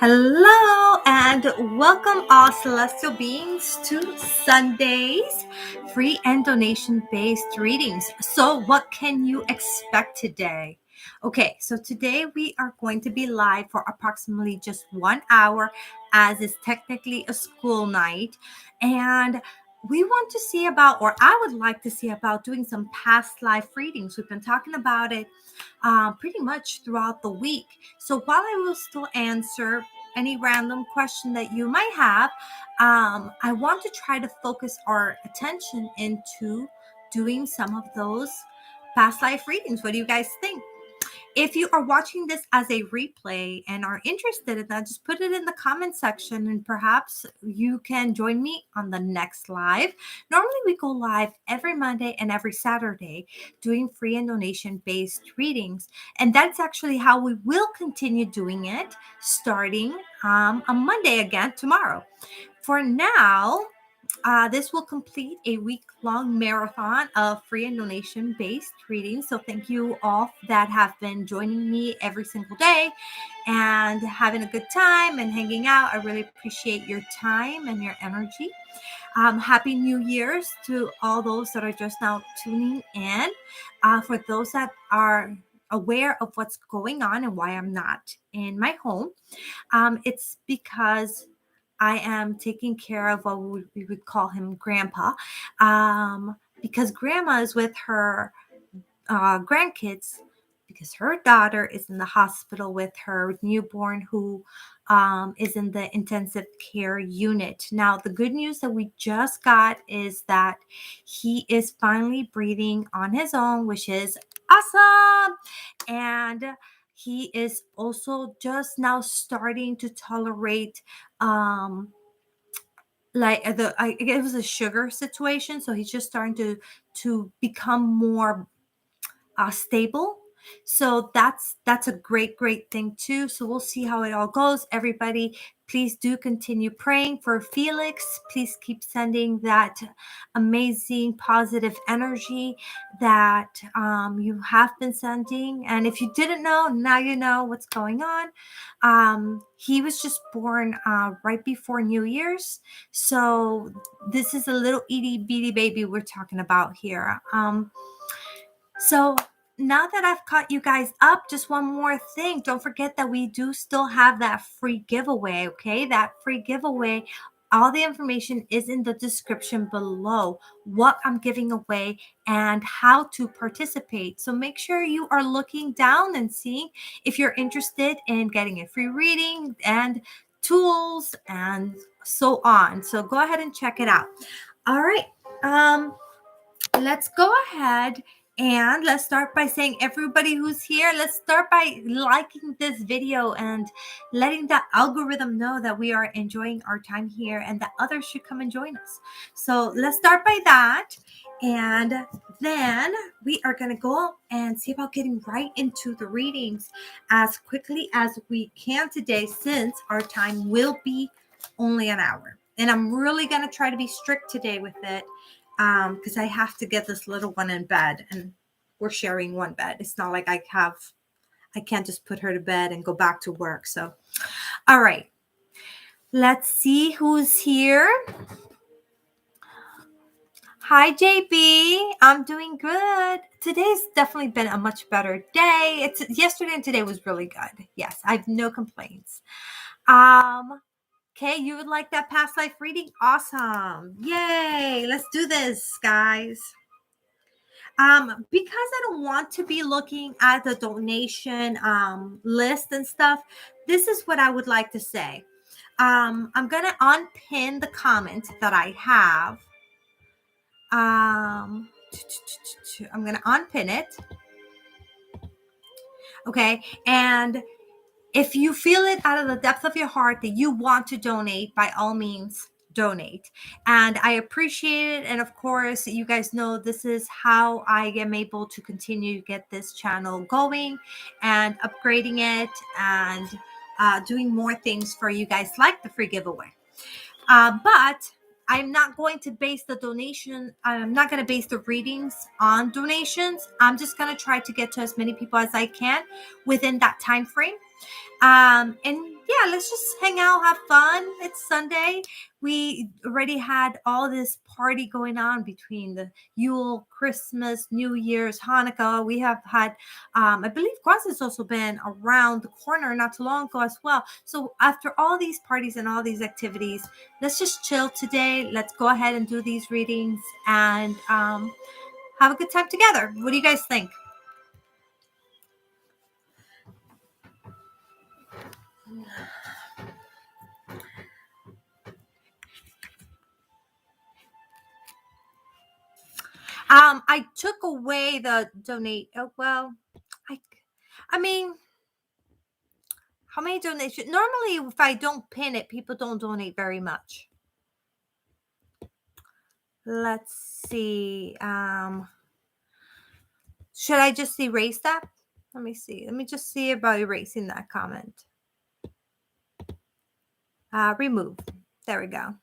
Hello and welcome all celestial beings to Sunday's free and donation based readings. So what can you expect today? Okay, so today we are going to be live for approximately just 1 hour as it's technically a school night. And we want to see about, or I would like to see about doing some past life readings. We've been talking about it pretty much throughout the week. So while I will still answer any random question that you might have, I want to try to focus our attention into doing some of those past life readings. What do you guys think? If you are watching this as a replay and are interested in that, just put it in the comment section and perhaps you can join me on the next live. Normally we go live every Monday and every Saturday doing free and donation based readings. And that's actually how we will continue doing it starting on Monday again tomorrow. For now, this will complete a week-long marathon of free and donation-based readings. So thank you all that have been joining me every single day and having a good time and hanging out. I really appreciate your time and your energy. Happy New Year's to all those that are just now tuning in. For those that are aware of what's going on and why I'm not in my home, it's because I am taking care of what we would call him Grandpa, because Grandma is with her grandkids because her daughter is in the hospital with her newborn who is in the intensive care unit. Now, the good news that we just got is that he is finally breathing on his own, which is awesome. And he is also just now starting to tolerate it was a sugar situation, so he's just starting to become more stable. So that's a great thing too. So we'll see how it all goes. Everybody, please do continue praying for Felix. Please keep sending that amazing positive energy that you have been sending. And if you didn't know, now you know what's going on. He was just born right before New Year's. So this is a little itty bitty baby we're talking about here. So now that I've caught you guys up, just one more thing. Don't forget that we do still have that free giveaway, okay? That free giveaway, all the information is in the description below, what I'm giving away and how to participate. So make sure you are looking down and seeing if you're interested in getting a free reading and tools and so on. So go ahead and check it out. All right. Let's go ahead and let's start by saying, everybody who's here, let's start by liking this video and letting that algorithm know that we are enjoying our time here and that others should come and join us. So let's start by that. And then we are going to go and see about getting right into the readings as quickly as we can today, since our time will be only an hour. And I'm really going to try to be strict today with it, because I have to get this little one in bed, and we're sharing one bed. It's not like I can't just put her to bed and go back to work. So, all right, let's see who's here. Hi, JB. I'm doing good. Today's definitely been a much better day. Yesterday and today was really good. Yes, I have no complaints. Okay, you would like that past life reading? Awesome. Yay. Let's do this, guys. Because I don't want to be looking at the donation list and stuff, this is what I would like to say. I'm going to unpin the comment that I have. I'm going to unpin it. Okay, and if you feel it out of the depth of your heart that you want to donate, by all means, donate. And I appreciate it. And of course, you guys know this is how I am able to continue to get this channel going and upgrading it and doing more things for you guys, like the free giveaway. But I'm not going to base the donation. I'm not going to base the readings on donations. I'm just going to try to get to as many people as I can within that time frame. And yeah, let's just hang out, have fun. It's Sunday. We already had all this party going on between the Yule, Christmas, New Year's, Hanukkah. We have had, I believe Kwanzaa has also been around the corner not too long ago as well. So after all these parties and all these activities, let's just chill today. Let's go ahead and do these readings and have a good time together. What do you guys think? I took away the donate. Oh, well, I, I mean, how many donations? Normally, if I don't pin it, people don't donate very much. Let's see. Should I just erase that? Let me see. Let me just see about erasing that comment. Remove. There we go.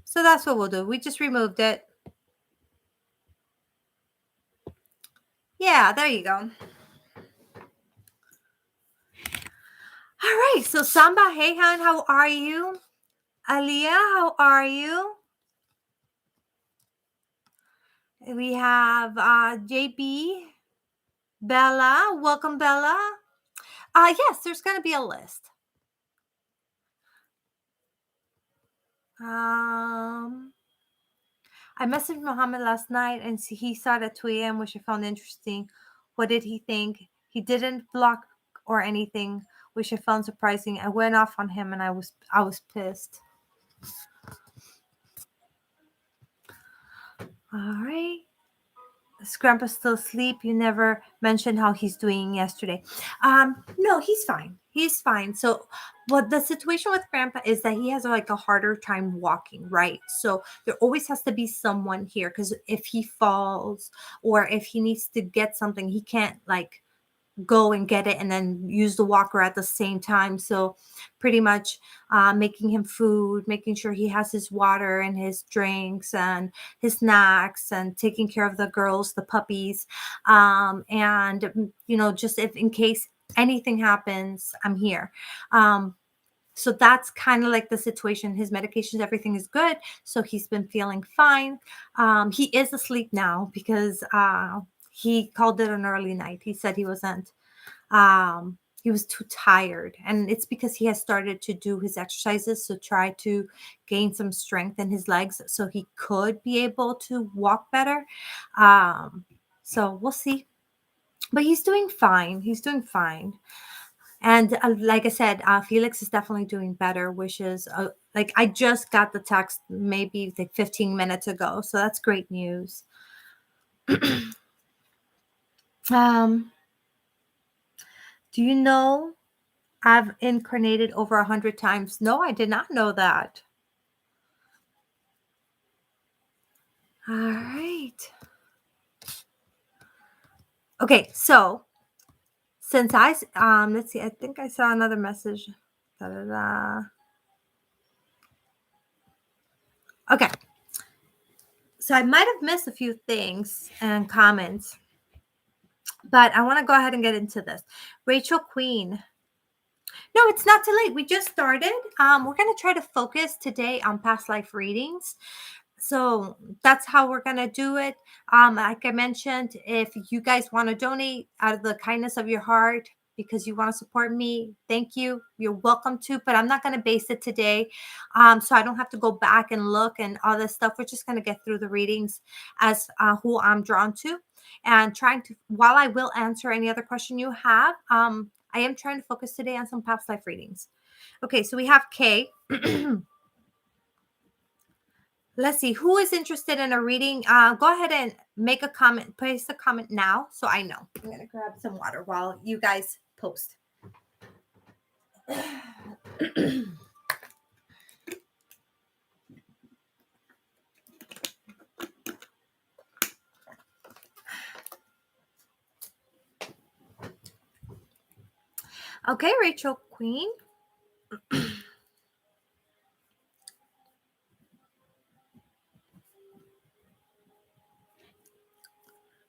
So that's what we'll do. We just removed it. Yeah, there you go. All right. So Samba, hey, hon, how are you? Aliyah, how are you? We have JB, Bella. Welcome, Bella. Yes, there's going to be a list. I messaged Muhammad last night and he saw it at 2 a.m., which I found interesting. What did he think? He didn't block or anything, which I found surprising. I went off on him and I was pissed. All right. Is Grandpa still asleep? You never mentioned how he's doing yesterday. No, he's fine. He's fine. So what the situation with Grandpa is that he has like a harder time walking, right? So there always has to be someone here because if he falls or if he needs to get something, he can't like go and get it and then use the walker at the same time. So pretty much making him food, making sure he has his water and his drinks and his snacks and taking care of the girls, the puppies. And, just if in case anything happens, I'm here. So that's kind of like the situation. His medications, everything is good. So he's been feeling fine. He is asleep now because he called it an early night. He said he was too tired. And it's because he has started to do his exercises to try to gain some strength in his legs so he could be able to walk better. So we'll see. But he's doing fine. He's doing fine. And like I said, Felix is definitely doing better, which is like I just got the text maybe like 15 minutes ago. So that's great news. Do you know I've incarnated over 100 times? No, I did not know that. All right. Okay, so since let's see, I think I saw another message. Da-da-da. Okay. So I might have missed a few things and comments, but I want to go ahead and get into this. Rachel Queen. No, it's not too late. We just started. We're going to try to focus today on past life readings. So that's how we're going to do it. Like I mentioned, if you guys want to donate out of the kindness of your heart because you want to support me, thank you. You're welcome to, but I'm not going to base it today. So I don't have to go back and look and all this stuff. We're just going to get through the readings as who I'm drawn to and trying to, while I will answer any other question you have, I am trying to focus today on some past life readings. Okay, so we have Kay. Let's see who is interested in a reading. Go ahead and make a comment. Place a comment now so I know. I'm going to grab some water while you guys post. Okay, Rachel Queen.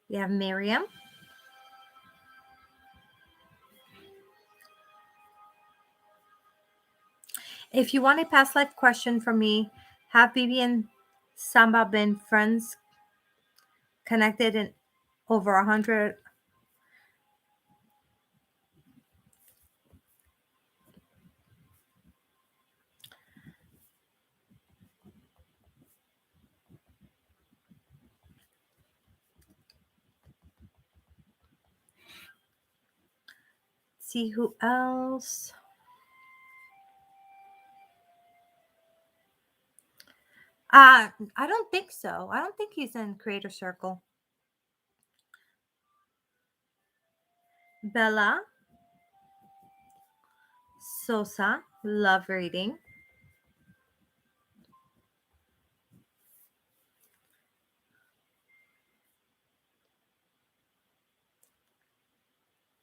We have Miriam. If you want a past life question from me, have Bebe and Samba been friends connected in over 100? See who else. I don't think so. I don't think he's in Creator Circle. Bella Sosa, love reading.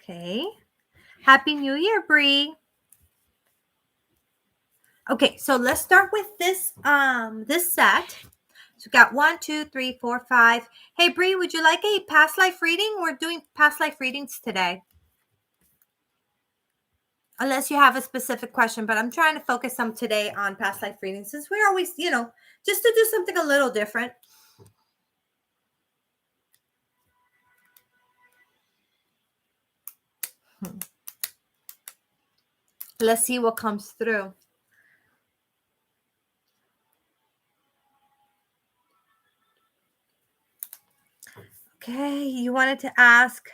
Okay. Happy New Year, Bree. Okay, so let's start with this set. So we got 1, 2, 3, 4, 5. Hey Bree, would you like a past life reading? We're doing past life readings today. Unless you have a specific question, but I'm trying to focus some today on past life readings since we're always, just to do something a little different. Let's see what comes through. Okay, you wanted to ask,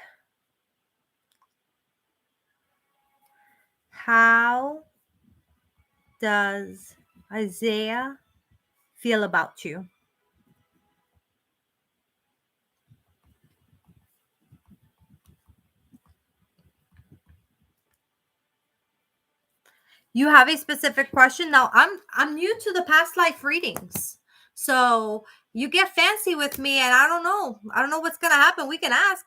how does Isaiah feel about you? You have a specific question? Now, I'm new to the past life readings. So you get fancy with me and I don't know. I don't know what's going to happen. We can ask.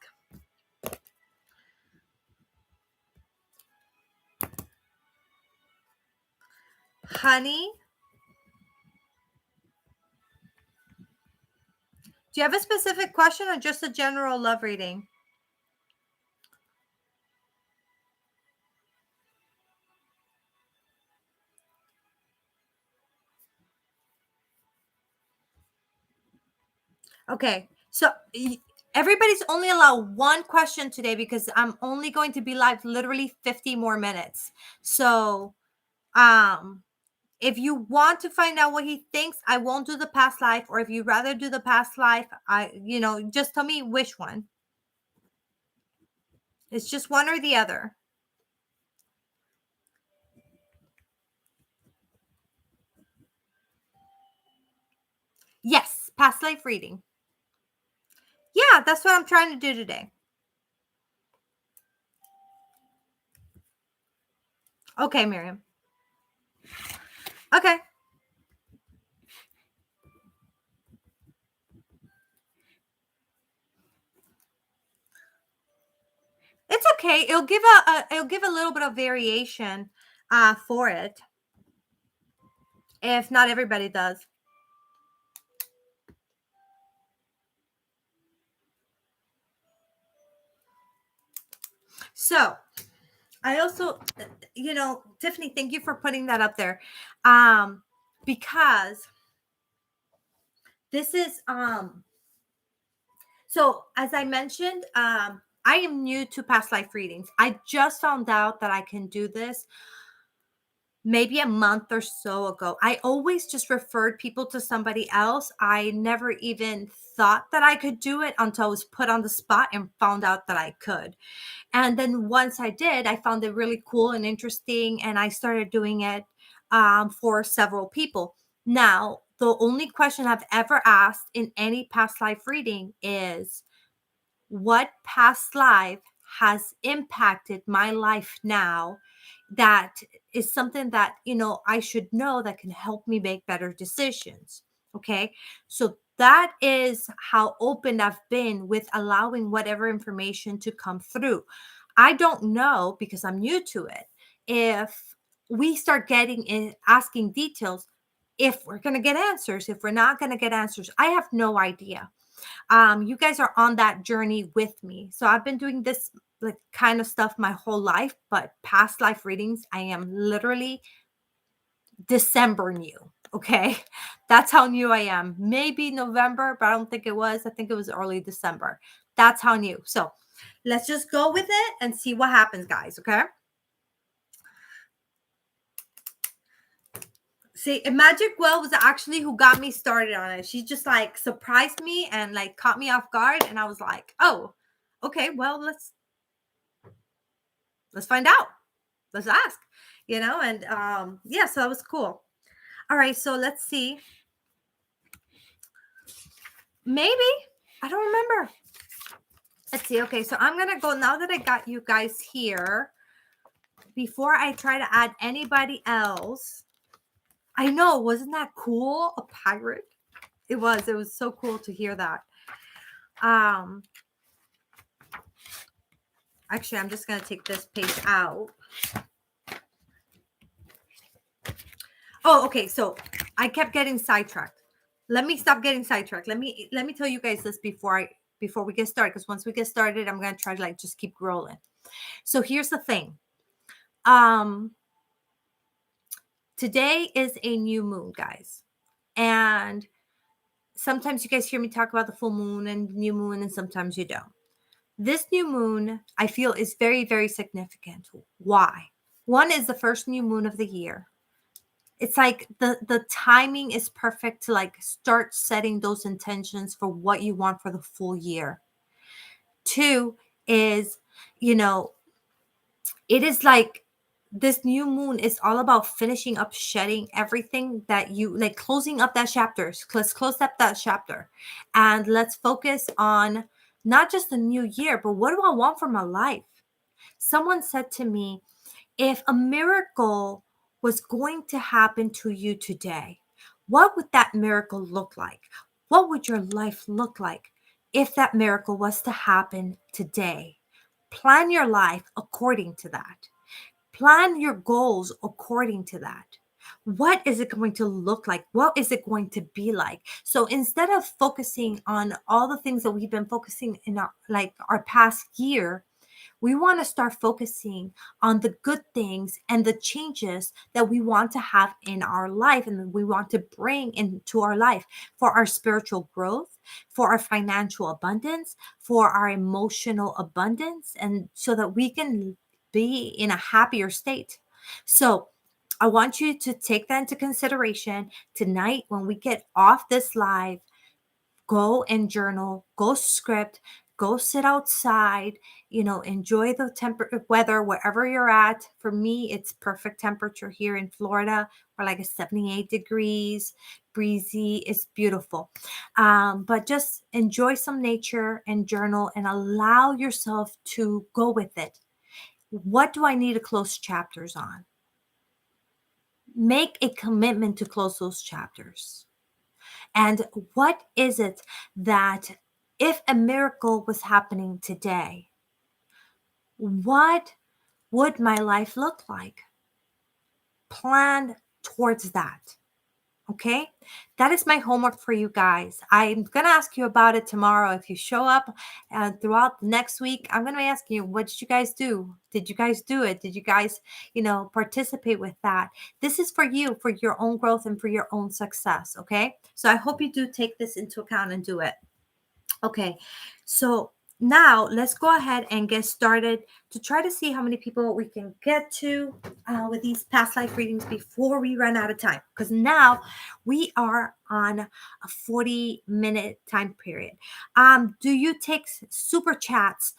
Honey, do you have a specific question or just a general love reading? Okay. So everybody's only allowed one question today because I'm only going to be live literally 50 more minutes. So, if you want to find out what he thinks, I won't do the past life. Or if you'd rather do the past life, just tell me which one. It's just one or the other. Yes, past life reading. Yeah, that's what I'm trying to do today. Okay, Miriam. Okay. It's okay. It'll give a little bit of variation for it. If not everybody does. So, I also, Tiffany, thank you for putting that up there. Because this is so as I mentioned, I am new to past life readings. I just found out that I can do this maybe a month or so ago. I always just referred people to somebody else. I never even thought that I could do it until I was put on the spot and found out that I could. And then once I did, I found it really cool and interesting, and I started doing it for several people. Now, the only question I've ever asked in any past life reading is, what past life has impacted my life now that is something that I should know that can help me make better decisions. Okay, so that is how open I've been with allowing whatever information to come through. I don't know, because I'm new to it, if we start getting in asking details, if we're going to get answers, if we're not going to get answers. I have no idea. You guys are on that journey with me. So I've been doing this like kind of stuff my whole life, but past life readings, I am literally December new. Okay. That's how new I am. Maybe November, but I don't think it was. I think it was early December. That's how new. So let's just go with it and see what happens, guys. Okay. See, Magic Well was actually who got me started on it. She just like surprised me and like caught me off guard. And I was like, oh, okay, well, let's find out. Let's ask, and yeah, so that was cool. All right, so let's see. Maybe. I don't remember. Let's see. Okay, so I'm gonna go now that I got you guys here. Before I try to add anybody else. I know, wasn't that cool? A pirate. It was so cool to hear that. Actually, I'm just going to take this page out. Oh, okay. So I kept getting sidetracked. Let me stop getting sidetracked. Let me tell you guys this before we get started. Because once we get started, I'm going to try to like just keep rolling. So here's the thing. Today is a new moon, guys. And sometimes you guys hear me talk about the full moon and new moon, and sometimes you don't. This new moon, I feel, is very, very significant. Why? One is the first new moon of the year. It's like the timing is perfect to like start setting those intentions for what you want for the full year. Two is, it is like this new moon is all about finishing up shedding everything that you like, closing up that chapter. Let's close up that chapter and let's focus on not just the new year, but what do I want for my life? Someone said to me, if a miracle was going to happen to you today, what would that miracle look like? What would your life look like if that miracle was to happen today? Plan your life according to that. Plan your goals according to that. What is it going to look like? What is it going to be like? So instead of focusing on all the things that we've been focusing in our past year, we want to start focusing on the good things and the changes that we want to have in our life and we want to bring into our life for our spiritual growth, for our financial abundance, for our emotional abundance, and so that we can be in a happier state. So I want you to take that into consideration tonight when we get off this live. Go and journal, go script, go sit outside, enjoy the weather wherever you're at. For me, it's perfect temperature here in Florida. We're like a 78 degrees, breezy. It's beautiful. But just enjoy some nature and journal and allow yourself to go with it. What do I need to close chapters on? Make a commitment to close those chapters. And what is it that if a miracle was happening today, what would my life look like? Plan towards that. Okay, that is my homework for you guys. I'm going to ask you about it tomorrow. If you show up throughout next week, I'm going to ask you, what did you guys do? Did you guys do it? Did you guys, participate with that? This is for you, for your own growth and for your own success. Okay, so I hope you do take this into account and do it. Okay, so now let's go ahead and get started to try to see how many people we can get to with these past life readings before we run out of time. Because now we are on a 40-minute time period. Do you take super chats?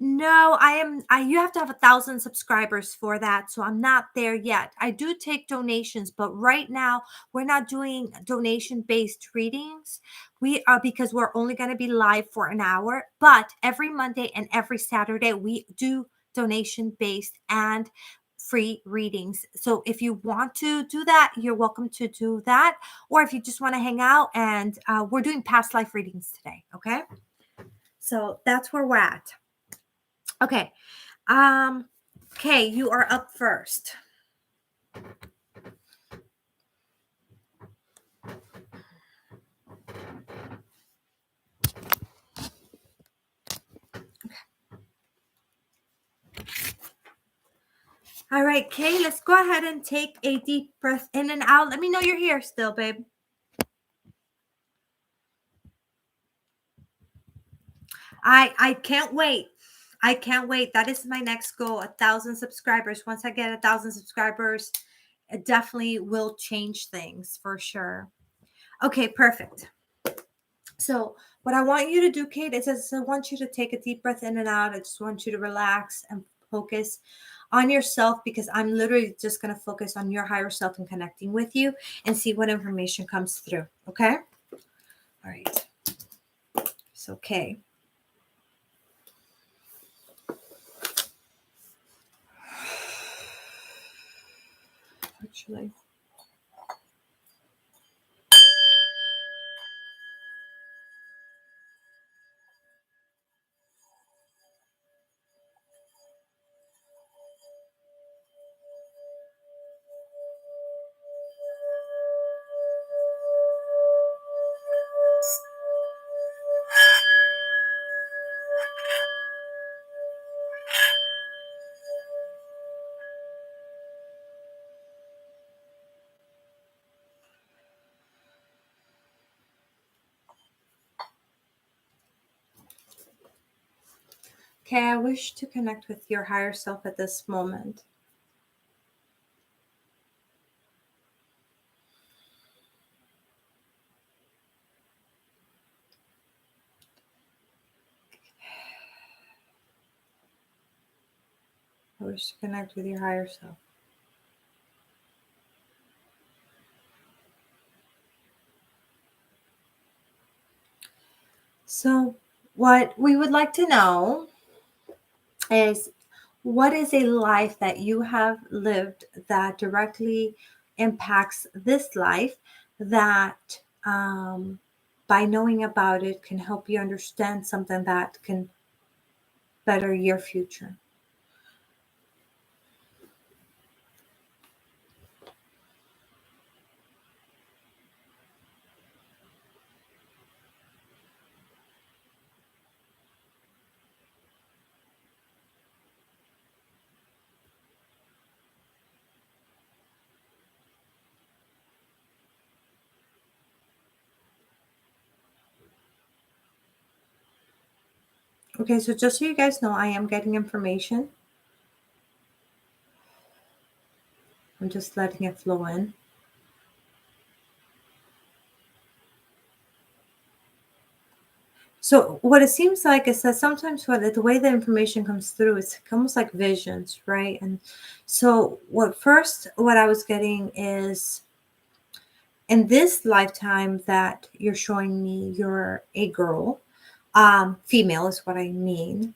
No, you have to have 1,000 subscribers for that. So I'm not there yet. I do take donations, but right now we're not doing donation-based readings. We are, because we're only going to be live for an hour, but every Monday and every Saturday we do donation-based and free readings. So if you want to do that, you're welcome to do that. Or if you just want to hang out, and we're doing past life readings today. Okay. So that's where we're at. Okay. Okay, you are up first. All right, Kay, let's go ahead and take a deep breath in and out. Let me know you're here still, babe. I can't wait. I can't wait. That is my next goal, 1,000 subscribers. Once I get 1,000 subscribers, it definitely will change things for sure. Okay, perfect. So what I want you to do, Kate, is I want you to take a deep breath in and out. I just want you to relax and focus on yourself, because I'm literally just going to focus on your higher self and connecting with you and see what information comes through. Okay? All right. It's okay. Actually. Okay, I wish to connect with your higher self at this moment. I wish to connect with your higher self. So, what we would like to know is, what is a life that you have lived that directly impacts this life, that by knowing about it can help you understand something that can better your future? Okay, so just so you guys know, I am getting information. I'm just letting it flow in. So what it seems like is that sometimes the way the information comes through, it's almost like visions, right? And so what I was getting is, in this lifetime that you're showing me, you're a girl, female is what I mean.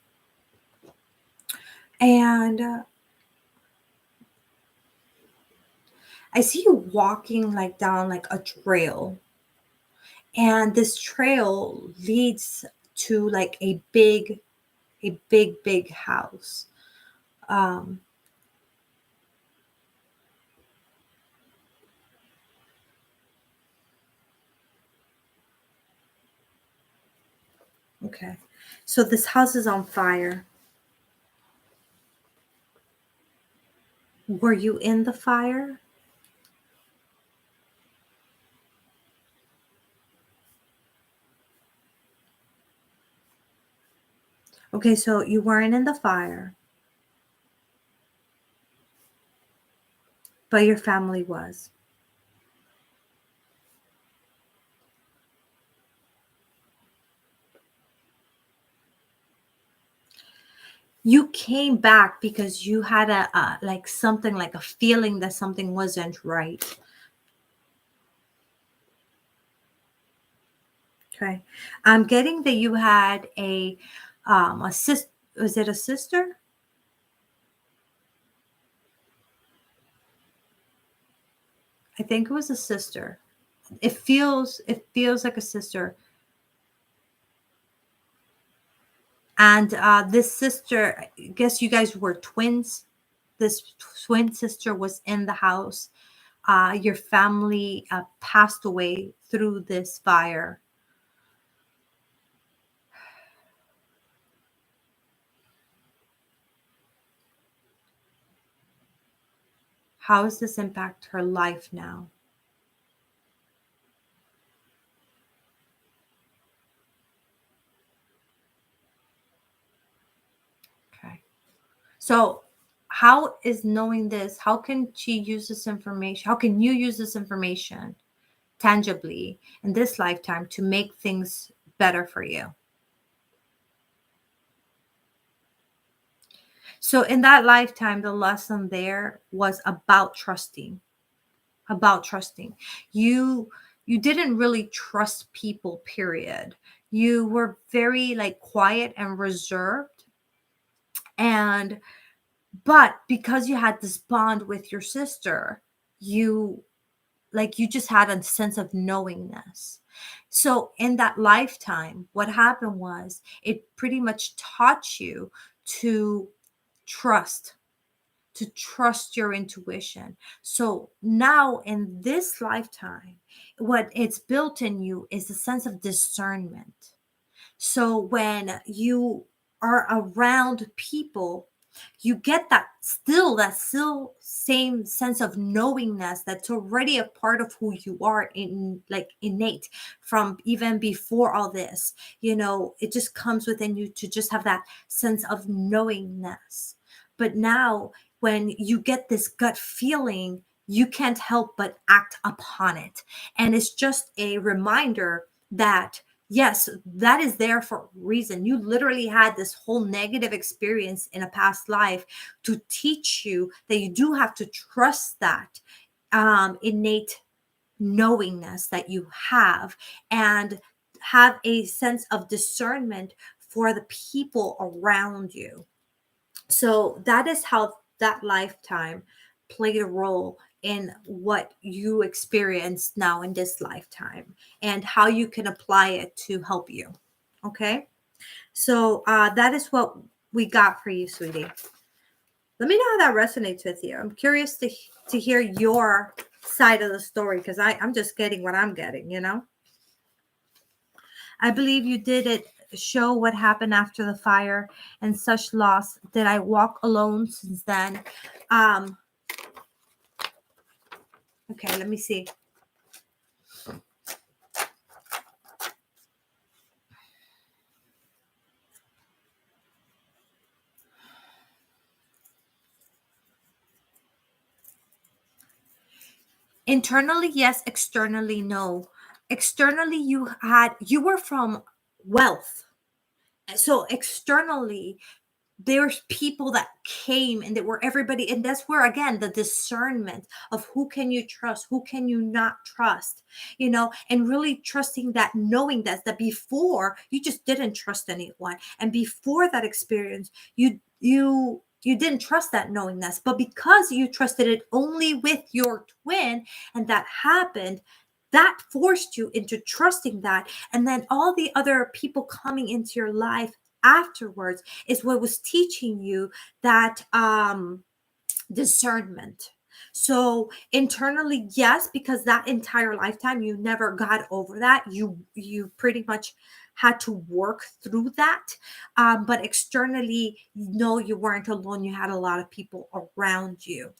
And I see you walking like down like a trail, and this trail leads to like a big house. Um, okay. So this house is on fire. Were you in the fire? Okay, so you weren't in the fire, but your family was. You came back because you had a like something, like a feeling that something wasn't right. Okay. I'm getting that you had a sis. Was it a sister? I think it was a sister. It feels like a sister. And this sister, I guess you guys were twins. This twin sister was in the house. Your family passed away through this fire. How does this impact her life now? Okay. So how is knowing this, how can she use this information? How can you use this information tangibly in this lifetime to make things better for you? So in that lifetime, the lesson there was about trusting, about trusting. You you didn't really trust people, period. You were very like quiet and reserved, and but because you had this bond with your sister, you you just had a sense of knowingness. So in that lifetime, what happened was it pretty much taught you to trust, to trust your intuition. So now in this lifetime, what it's built in you is a sense of discernment. So when you are around people, you get that still same sense of knowingness that's already a part of who you are, in like innate from even before all this. It just comes within you to just have that sense of knowingness. But now when you get this gut feeling, you can't help but act upon it. And it's just a reminder that yes, that is there for a reason. You literally had this whole negative experience in a past life to teach you that you do have to trust that innate knowingness that you have, and have a sense of discernment for the people around you. So that is how that lifetime played a role in what you experience now in this lifetime, and how you can apply it to help you. Okay. So that is what we got for you, sweetie. Let me know how that resonates with you. I'm curious to hear your side of the story, because I'm just getting what I'm getting. I believe you did it show what happened after the fire and such loss. Did I walk alone since then? Um, okay, let me see. Internally, yes. Externally, no. Externally, you were from wealth. So externally, there's people that came and that were everybody, and that's where again the discernment of who can you trust, who can you not trust, and really trusting that, knowing that before you just didn't trust anyone, and before that experience you didn't trust that knowingness, but because you trusted it only with your twin, and that happened, that forced you into trusting that. And then all the other people coming into your life afterwards is what was teaching you that discernment. So internally, yes, because that entire lifetime you never got over that. You pretty much had to work through that. But externally, no, you weren't alone. You had a lot of people around you.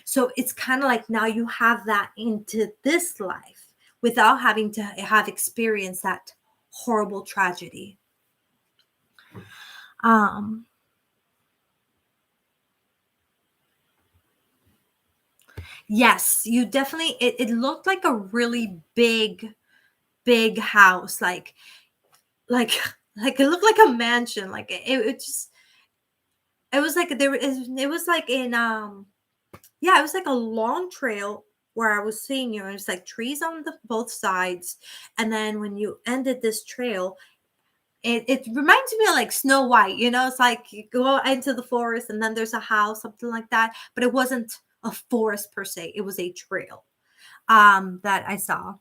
So it's kind of like now you have that into this life without having to have experienced that horrible tragedy. Um, Yes, you definitely it looked like a really big house, like like it looked like a mansion. Like it just it was like it was like in yeah, it was like a long trail where I was seeing you. And it was like trees on the both sides. And then when you ended this trail, it reminds me of like Snow White, it's like you go into the forest and then there's a house, something like that. But it wasn't a forest per se, it was a trail that I saw.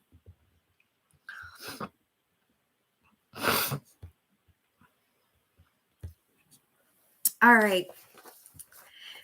All right.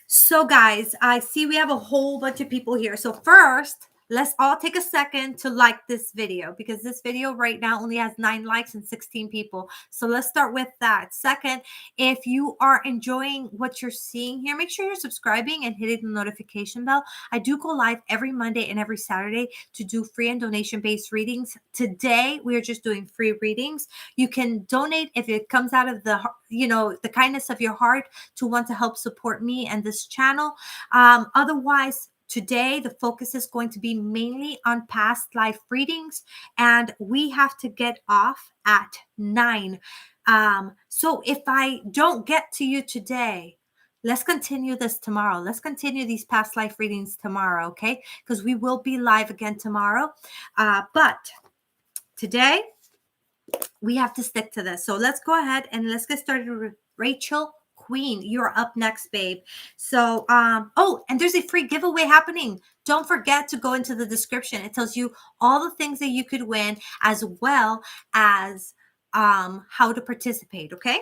So guys, I see we have a whole bunch of people here. So first, let's all take a second to like this video, because this video right now only has 9 likes and 16 people. So let's start with that. Second, if you are enjoying what you're seeing here, make sure you're subscribing and hitting the notification bell. I do go live every Monday and every Saturday to do free and donation-based readings. Today, we are just doing free readings. You can donate if it comes out of the, the kindness of your heart to want to help support me and this channel. Otherwise, today, the focus is going to be mainly on past life readings, and we have to get off at 9. So if I don't get to you today, let's continue this tomorrow. Let's continue these past life readings tomorrow, okay? Because we will be live again tomorrow. But today, we have to stick to this. So let's go ahead and let's get started with Rachel Queen. You're up next, babe. So, oh, and there's a free giveaway happening. Don't forget to go into the description. It tells you all the things that you could win, as well as how to participate, okay?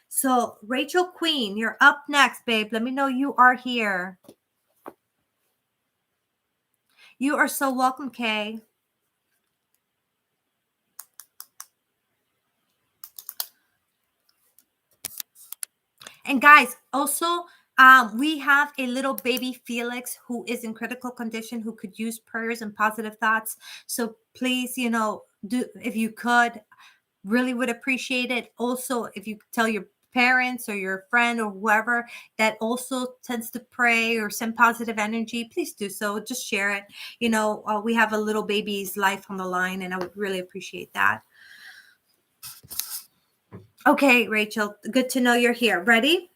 So, Rachel Queen, you're up next, babe. Let me know you are here. You are so welcome, Kay. And guys, also, we have a little baby Felix who is in critical condition, who could use prayers and positive thoughts. So please, do, if you could, really would appreciate it. Also, if you tell your parents or your friend or whoever that also tends to pray or send positive energy, please do so. Just share it. We have a little baby's life on the line, and I would really appreciate that. Okay, Rachel, good to know you're here. Ready?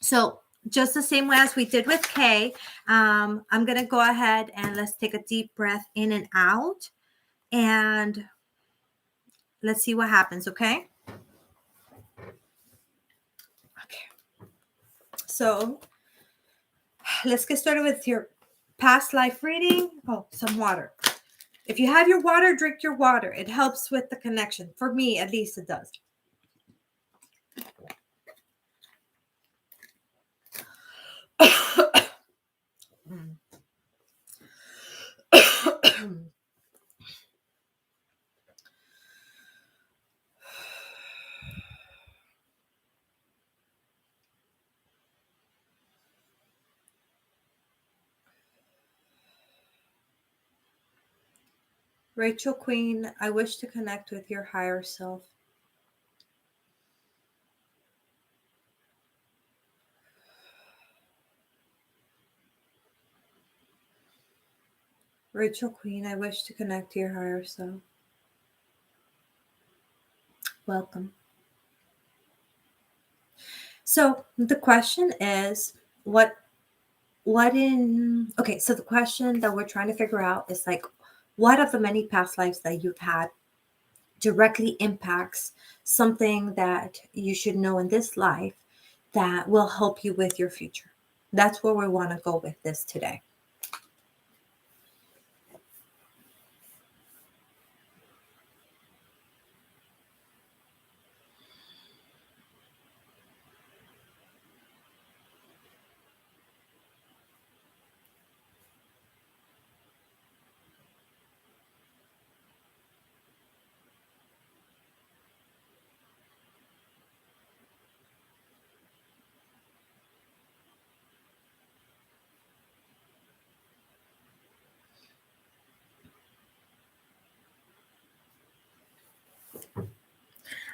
So just the same way as we did with Kay, I'm going to go ahead and let's take a deep breath in and out, and let's see what happens, okay? Okay. So let's get started with your past life reading. Oh, some water. If you have your water, drink your water. It helps with the connection. For me, at least it does. Rachel Queen, I wish to connect with your higher self. Rachel Queen, I wish to connect to your higher self. Welcome. So the question is, so the question that we're trying to figure out is like, what of the many past lives that you've had directly impacts something that you should know in this life that will help you with your future? That's where we want to go with this today.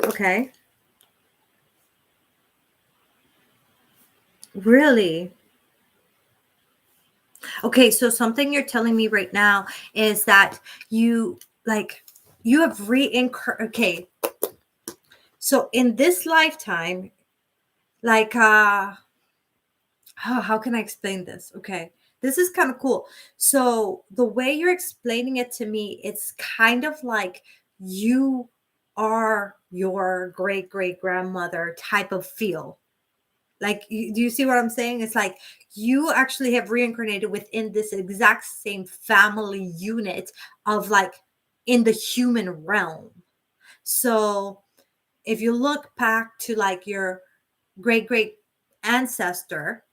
Okay. Really? Okay, so something you're telling me right now is that you have okay. So in this lifetime, how can I explain this? Okay. This is kind of cool. So the way you're explaining it to me, it's kind of like you are your great great grandmother type of feel. Like, do you see what I'm saying? It's like you actually have reincarnated within this exact same family unit of like in the human realm. So if you look back to like your great great ancestor,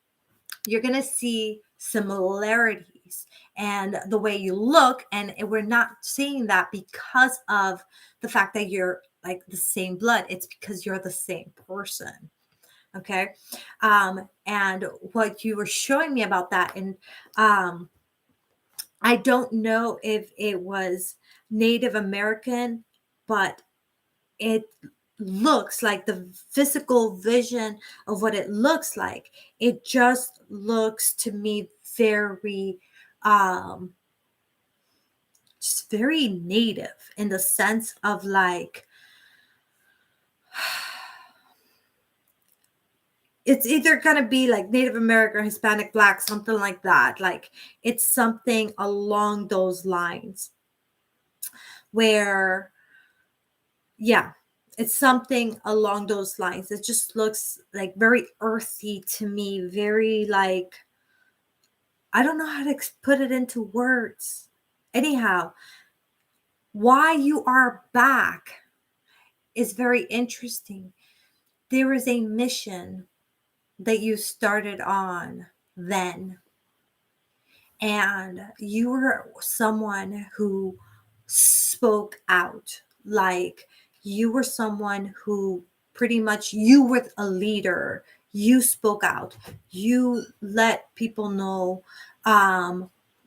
you're going to see similarities face and the way you look. And we're not saying that because of the fact that you're like the same blood. It's because you're the same person. Okay. And what you were showing me about that, and I don't know if it was Native American, but it looks like the physical vision of what it looks like. It just looks to me very, um, just very native in the sense of like, it's either going to be like Native American, Hispanic, Black, something like that. Like it's something along those lines where, yeah, it's something along those lines. It just looks like very earthy to me, very like, I don't know how to put it into words. Anyhow, why you are back is very interesting. There is a mission that you started on then, and you were someone who spoke out. Like you were someone who pretty much, you were a leader. You spoke out. You let people know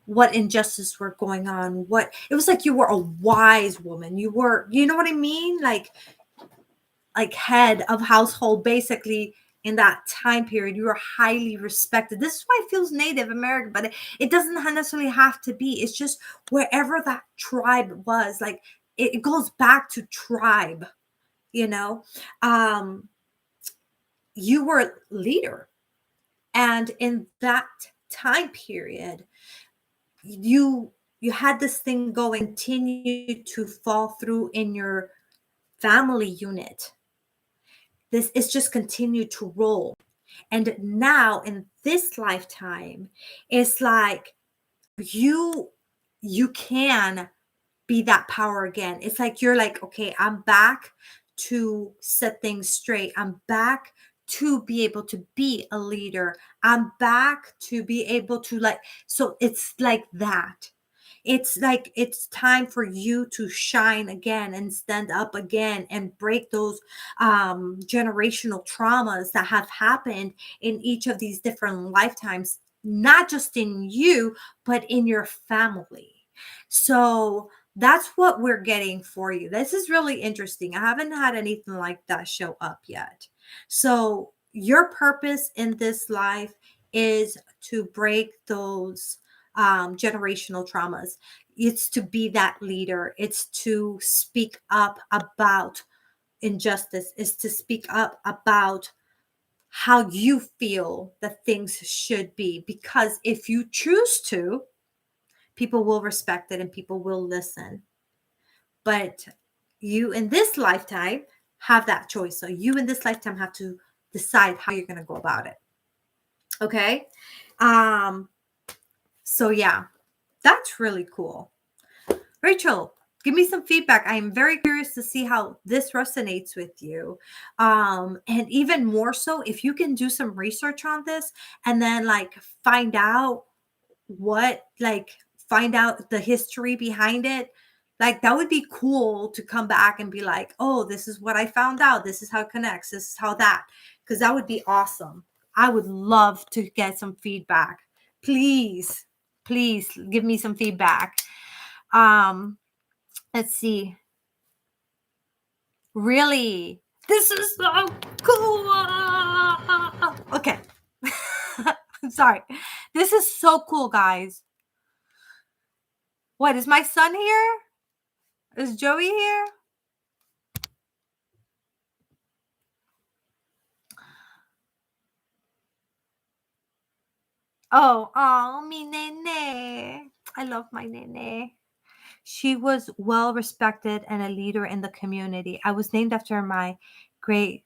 what injustice were going on. What it was like, you were a wise woman. You were, you know what I mean? Like head of household, basically. In that time period, you were highly respected. This is why it feels Native American, but it doesn't necessarily have to be. It's just wherever that tribe was, like it goes back to tribe, you know. You were leader, and in that time period, you had this thing going, continue to fall through in your family unit. This is just continued to roll. And now in this lifetime, it's like you you can be that power again. It's like you're like, okay, I'm back to set things straight. I'm back to be able to be a leader. I'm back to be able to like, so it's like that. It's like it's time for you to shine again and stand up again and break those generational traumas that have happened in each of these different lifetimes, not just in you, but in your family. So that's what we're getting for you. This is really interesting. I haven't had anything like that show up yet. So your purpose in this life is to break those generational traumas. It's to be that leader. It's to speak up about injustice. It's to speak up about how you feel that things should be. Because if you choose to, people will respect it and people will listen. But you in this lifetime have that choice. So you in this lifetime have to decide how you're going to go about it. Okay. Um, so yeah, that's really cool. Rachel, give me some feedback. I am very curious to see how this resonates with you. And even more so, if you can do some research on this and then like find out find out the history behind it. Like that would be cool to come back and be like, oh, this is what I found out. This is how it connects. This is how that, because that would be awesome. I would love to get some feedback. Please, please give me some feedback. Let's see. Really? This is so cool. Okay. I'm sorry. This is so cool, guys. What, is my son here? Is Joey here? Oh, mi nene. I love my nene. She was well respected and a leader in the community. I was named after my great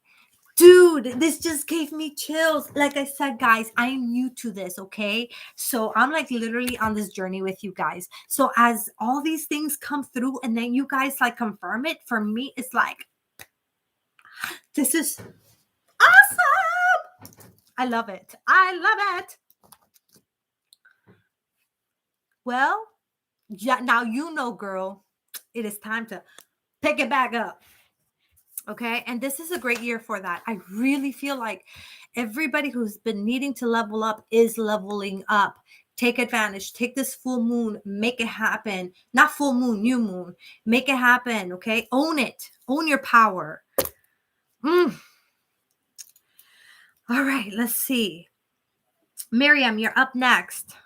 dude. This just gave me chills. Like I said, guys, I am new to this. Okay. So I'm like literally on this journey with you guys. So as all these things come through and then you guys like confirm it, for me, it's like, this is awesome. I love it. I love it. Well, yeah, now you know, girl, it is time to pick it back up. Okay. And this is a great year for that. I really feel like everybody who's been needing to level up is leveling up. Take advantage, take this full moon, make it happen. Not full moon, new moon. Make it happen. Okay. Own it, own your power. All right. Let's see. Miriam, you're up next.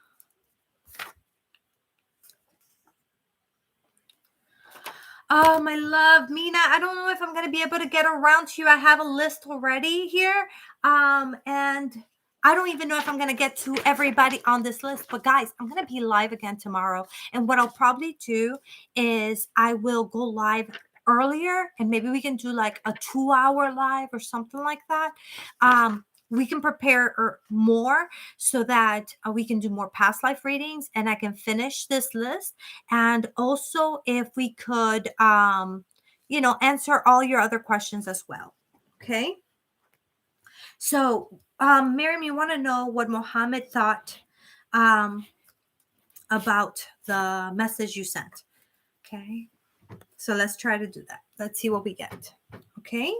Oh, my love, Mina, I don't know if I'm going to be able to get around to you. I have a list already here. And I don't even know if I'm going to get to everybody on this list. But guys, I'm going to be live again tomorrow. And what I'll probably do is I will go live earlier, and maybe we can do like a 2-hour live or something like that. We can prepare more so that we can do more past life readings, and I can finish this list. And also if we could, answer all your other questions as well. Okay. So, Miriam, you want to know what Mohammed thought about the message you sent. Okay. So let's try to do that. Let's see what we get. Okay.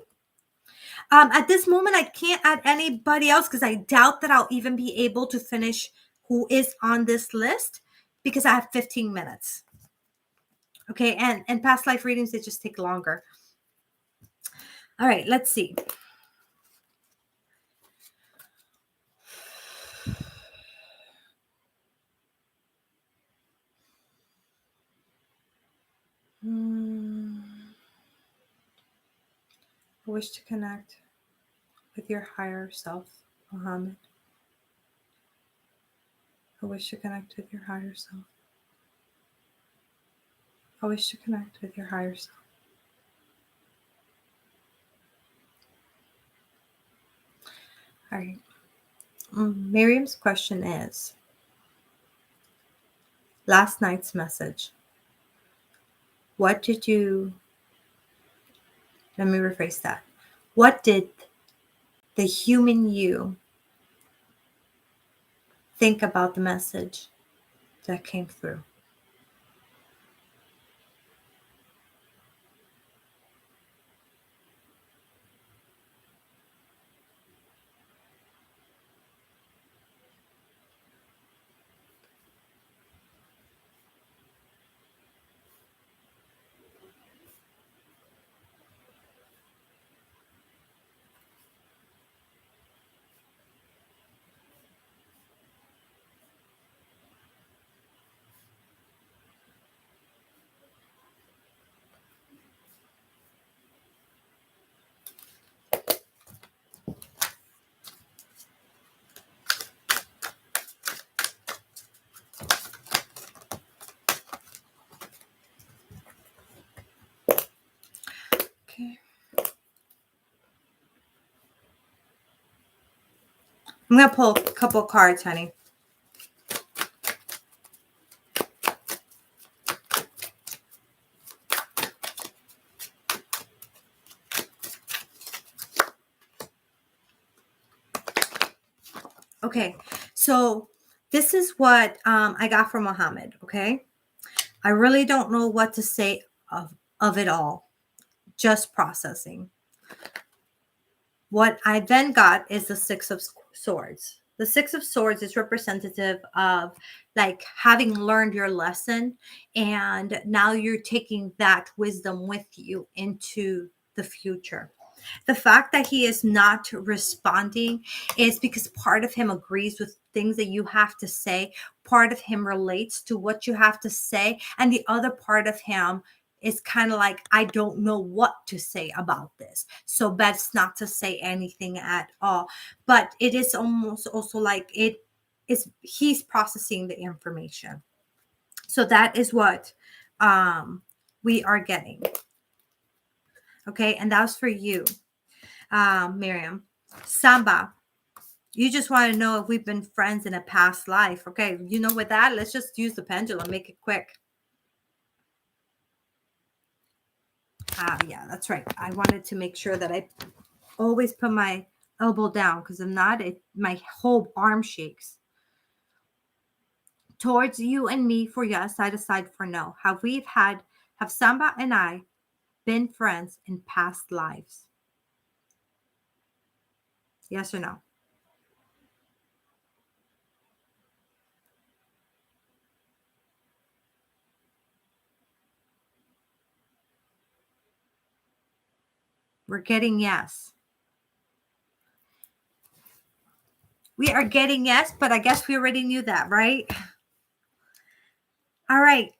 At this moment, I can't add anybody else because I doubt that I'll even be able to finish who is on this list because I have 15 minutes. Okay, and past life readings, they just take longer. All right, let's see. I wish to connect with your higher self, Muhammad. I wish to connect with your higher self. I wish to connect with your higher self. All right. Miriam's question is, last night's message. What did you, let me rephrase that. What did the human you think about the message that came through? Okay. I'm going to pull a couple cards, honey. Okay, so this is what I got from Muhammad, okay? I really don't know what to say of it all. Just processing. What I then got is the Six of Swords. The Six of Swords is representative of like having learned your lesson, and now you're taking that wisdom with you into the future. The fact that he is not responding is because part of him agrees with things that you have to say. Part of him relates to what you have to say. And the other part of him is kind of like, I don't know what to say about this. So best not to say anything at all. But it is almost also like he's processing the information. So that is what we are getting. Okay. And that was for you. Miriam. Samba, you just want to know if we've been friends in a past life. Okay, you know, with that, let's just use the pendulum, make it quick. Yeah, that's right. I wanted to make sure that I always put my elbow down because if not, my whole arm shakes. towards you and me for yes, side aside for no. Have Samba and I been friends in past lives? Yes or no? We're getting yes. We are getting yes, but I guess we already knew that, right? All right.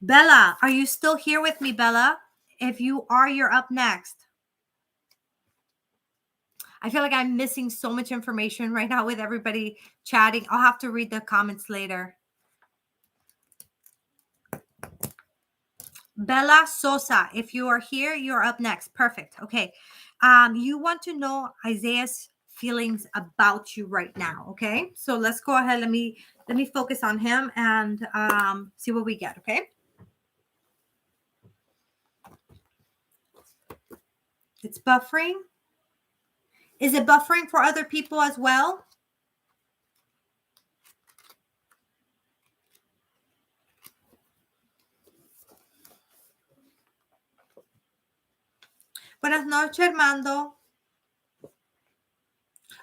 Bella, are you still here with me, Bella? If you are, you're up next. I feel like I'm missing so much information right now with everybody chatting. I'll have to read the comments later. Bella Sosa, if you are here, you're up next. Perfect. Okay. You want to know Isaiah's feelings about you right now. Okay. So let's go ahead. Let me focus on him and see what we get. Okay. It's buffering. Is it buffering for other people as well? Buenas noches, Armando.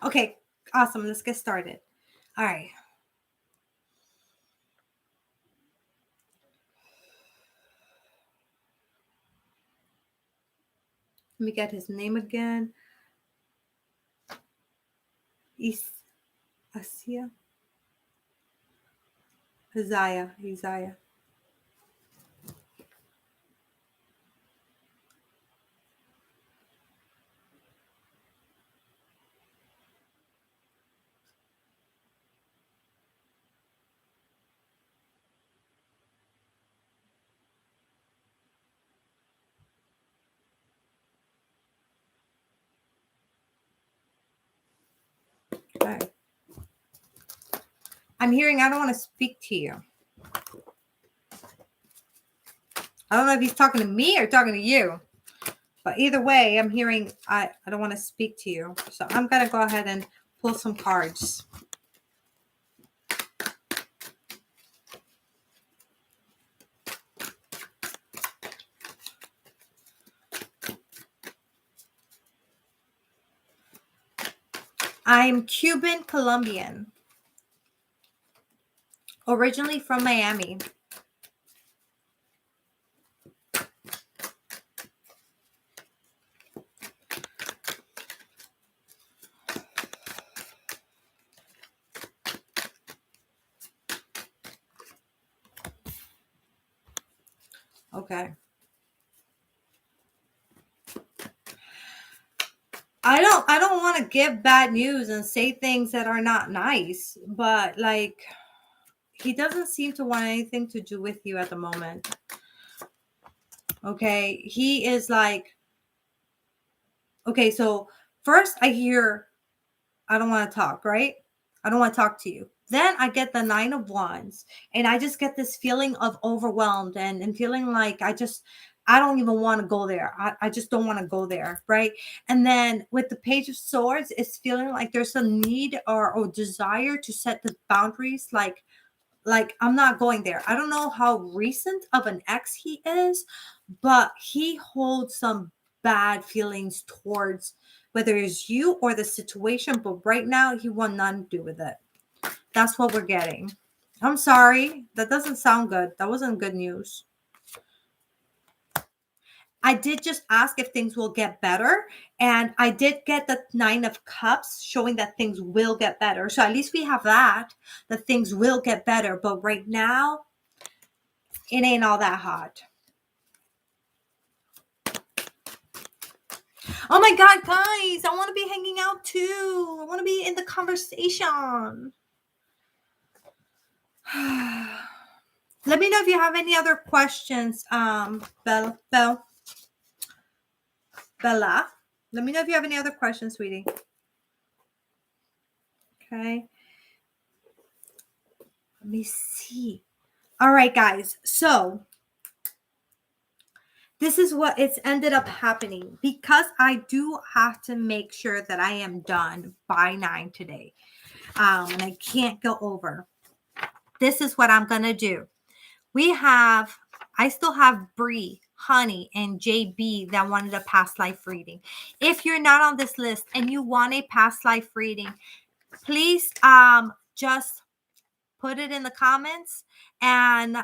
Okay, awesome. Let's get started. All right. Let me get his name again. Asia. Isaiah. All right. I'm hearing I don't want to speak to you. I don't know if he's talking to me or talking to you. But either way, I'm hearing I don't want to speak to you. So I'm going to go ahead and pull some cards. I'm Cuban Colombian. Originally from Miami. Okay. I don't want to give bad news and say things that are not nice, but like he doesn't seem to want anything to do with you at the moment. Okay? He is like, okay, so first I hear I don't want to talk, right? I don't want to talk to you. Then I get the 9 of Wands and I just get this feeling of overwhelmed and feeling like I don't even want to go there. I just don't want to go there, right? And then with the Page of Swords, it's feeling like there's a need or desire to set the boundaries, like I'm not going there. I don't know how recent of an ex he is, but he holds some bad feelings towards whether it's you or the situation, but right now he want nothing to do with it. That's what we're getting. I'm sorry. That doesn't sound good. That wasn't good news. I did just ask if things will get better, and I did get the 9 of Cups showing that things will get better. So at least we have that things will get better. But right now, it ain't all that hot. Oh my God, guys, I want to be hanging out too. I want to be in the conversation. Let me know if you have any other questions, Bella. Let me know if you have any other questions, sweetie. Okay. Let me see. All right, guys. So this is what it's ended up happening because I do have to make sure that I am done by 9 today. And I can't go over. this is what I'm going to do. I still have Bree, Honey, and JB that wanted a past life reading. If you're not on this list and you want a past life reading, please just put it in the comments, and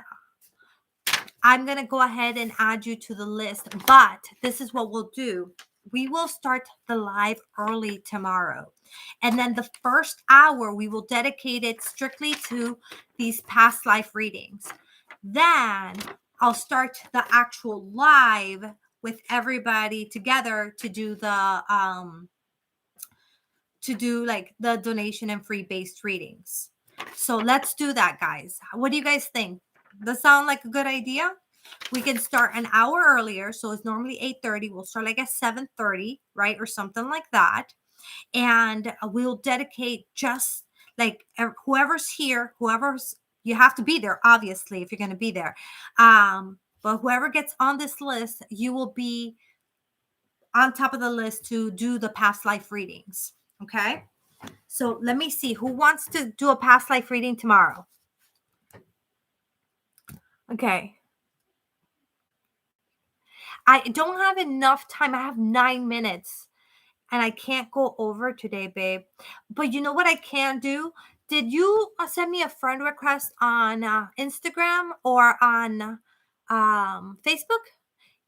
I'm going to go ahead and add you to the list. But this is what we'll do. We will start the live early tomorrow. And then the first hour, we will dedicate it strictly to these past life readings. Then I'll start the actual live with everybody together to do the donation and free based readings. So let's do that, guys. What do you guys think? Does that sound like a good idea? We can start an hour earlier. So it's normally 8:30. We'll start like at 7:30, right? Or something like that. And we'll dedicate just like whoever's here, you have to be there, obviously, if you're going to be there. But whoever gets on this list, you will be on top of the list to do the past life readings. Okay. So let me see who wants to do a past life reading tomorrow. Okay. I don't have enough time. I have 9 minutes and I can't go over today, babe. But you know what I can do? Did you send me a friend request on Instagram or on Facebook?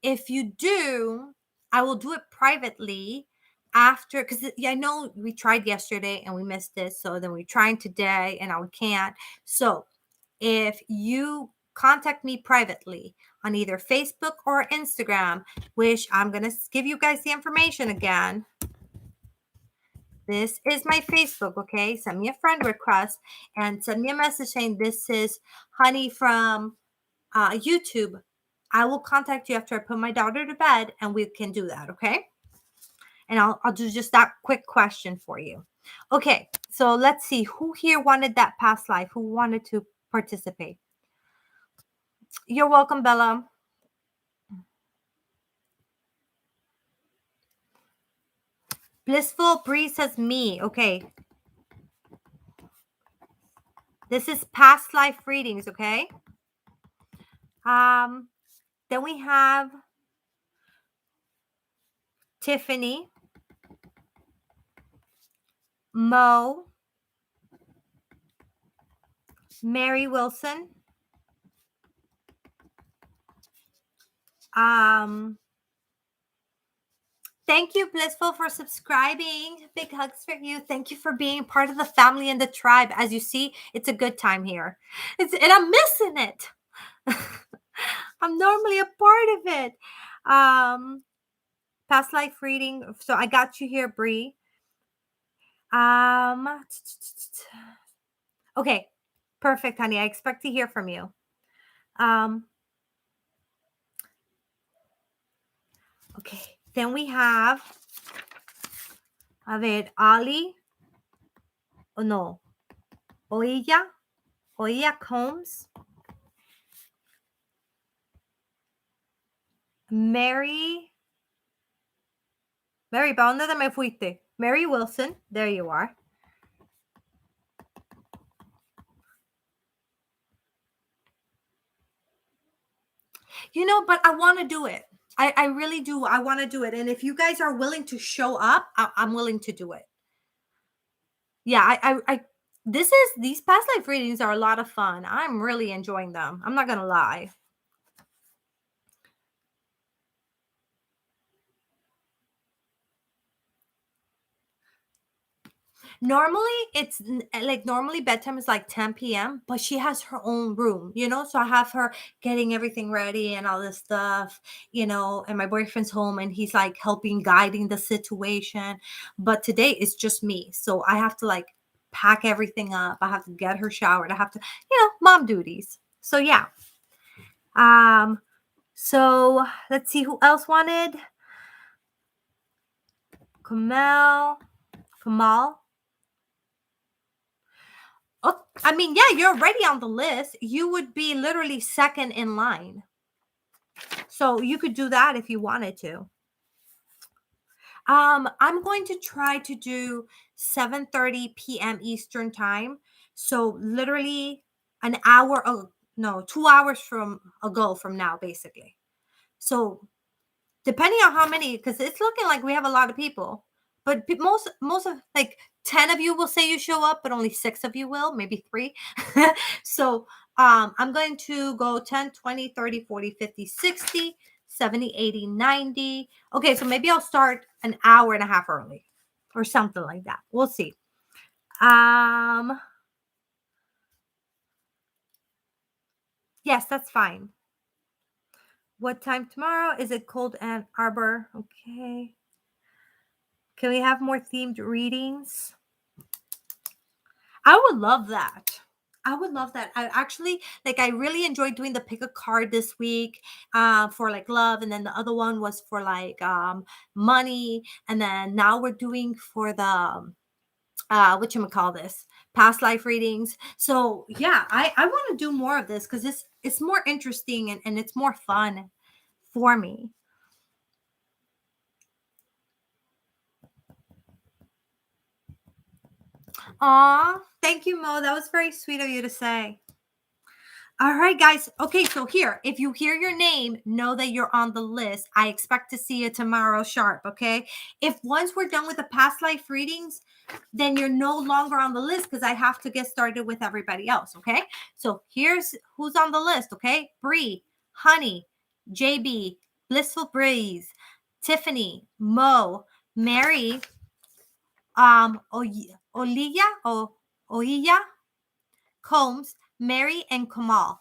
If you do, I will do it privately after, because I know we tried yesterday and we missed it. So then we're trying today and now we can't. So if you contact me privately on either Facebook or Instagram, which I'm going to give you guys the information again. This is my Facebook, okay? Send me a friend request and send me a message saying this is Honey from YouTube. I will contact you after I put my daughter to bed and we can do that, okay? And I'll do just that quick question for you. Okay, so let's see. Who here wanted that past life? Who wanted to participate? You're welcome, Bella. Blissful Breeze says me. Okay. This is past life readings, okay? Then we have Tiffany, Mo, Mary Wilson, thank you, Blissful, for subscribing. Big hugs for you. Thank you for being part of the family and the tribe. As you see, it's a good time here. And I'm missing it. I'm normally a part of it. Past life reading. So I got you here, Bree. Okay. Perfect, honey. I expect to hear from you. Okay. Then we have Ali. Oh, no. Oya Combs. Mary, ¿para dónde te me fuiste? Mary Wilson. There you are. You know, but I want to do it. I really do. I want to do it. And if you guys are willing to show up, I'm willing to do it. Yeah, these past life readings are a lot of fun. I'm really enjoying them. I'm not going to lie. Normally bedtime is like 10 p.m., but she has her own room, so I have her getting everything ready and all this stuff, and my boyfriend's home and he's like guiding the situation. But today it's just me. So I have to like pack everything up. I have to get her showered. I have to, mom duties. So yeah. So let's see who else wanted. Kamal. Oh, I mean, yeah, you're already on the list. You would be literally second in line. So you could do that if you wanted to. I'm going to try to do 7:30 p.m. Eastern time. So literally an hour, 2 hours from now, basically. So depending on how many, because it's looking like we have a lot of people, but most of, like, 10 of you will say you show up, but only 6 of you will, maybe 3. So I'm going to go 10, 20, 30, 40, 50, 60, 70, 80, 90. Okay, so maybe I'll start an hour and a half early or something like that. We'll see. Yes, that's fine. What time tomorrow? Is it cold Ann Arbor? Okay. Can we have more themed readings? I would love that. I would love that. I actually, like, I really enjoyed doing the pick a card this week for like love, and then the other one was for like money, and then now we're doing for the what you call this, past life readings. So yeah, I want to do more of this because it's more interesting, and it's more fun for me. Aw, thank you, Mo. That was very sweet of you to say. All right, guys. Okay, so here, if you hear your name, know that you're on the list. I expect to see you tomorrow sharp, okay? If once we're done with the past life readings, then you're no longer on the list because I have to get started with everybody else, okay? So here's who's on the list, okay? Bree, Honey, JB, Blissful Breeze, Tiffany, Mo, Mary, Olivia, Oiya, Combs, Mary, and Kamal.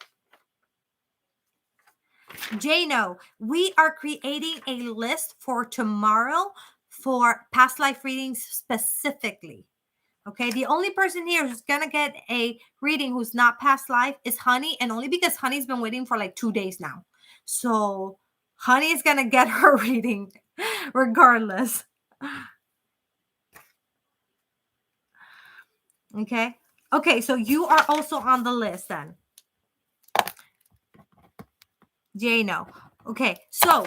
Jano, we are creating a list for tomorrow for past life readings specifically. Okay, the only person here who's gonna get a reading who's not past life is Honey, and only because Honey's been waiting for like 2 days now. So Honey is gonna get her reading regardless. Okay. Okay, so you are also on the list then. Jano. Okay, so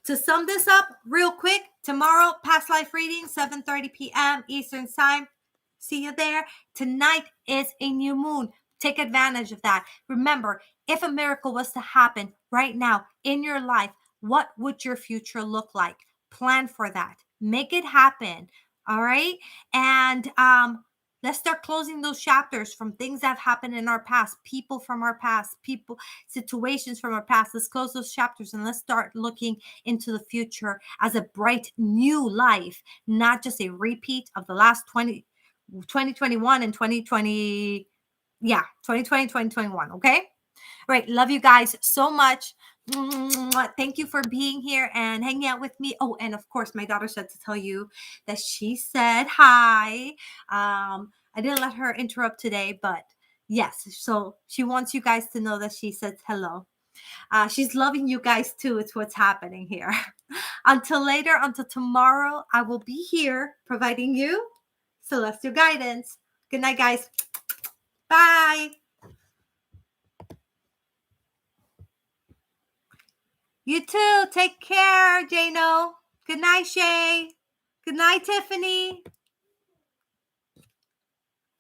to sum this up real quick, tomorrow, past life reading, 7:30 p.m. Eastern Time. See you there. Tonight is a new moon. Take advantage of that. Remember, if a miracle was to happen right now in your life, what would your future look like? Plan for that. Make it happen. All right. And let's start closing those chapters from things that have happened in our past, people from our past, people, situations from our past. Let's close those chapters and let's start looking into the future as a bright new life, not just a repeat of the last 2021 and 2020. Yeah, 2020, 2021. Okay. All right. Love you guys so much. Thank you for being here and hanging out with me. Oh, and of course, my daughter said to tell you that she said hi. I didn't let her interrupt today, but yes. So she wants you guys to know that she said hello. She's loving you guys too. It's what's happening here. Until later, until tomorrow, I will be here providing you celestial guidance. Good night, guys. Bye. You too. Take care, Jano. Good night, Shay. Good night, Tiffany.